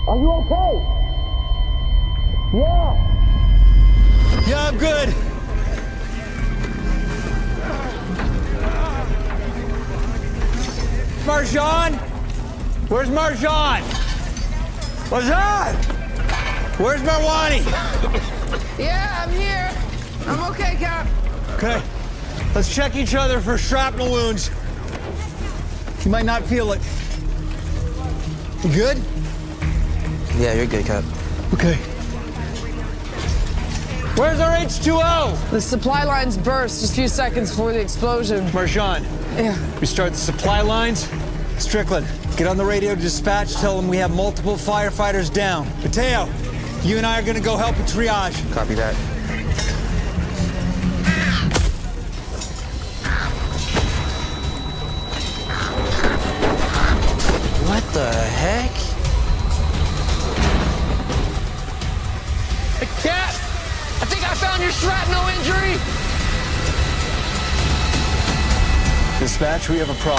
Are you okay? Yeah, I'm good. Marjan? Where's Marjan? Marjan! Where's Marwani? Yeah, I'm here. I'm okay, Cap. Okay, let's check each other for shrapnel wounds. You might not feel it. You good? Yeah, you're good, Cap. Okay. Where's our H2O? The supply lines burst just a few seconds before the explosion. Marjan, Yeah. restart the supply lines. Strickland, get on the radio to dispatch. Tell them we have multiple firefighters down. Mateo, you and I are gonna go help with triage. Copy that. What the heck? Cap, I think I found your shrapnel injury. Dispatch, we have a problem.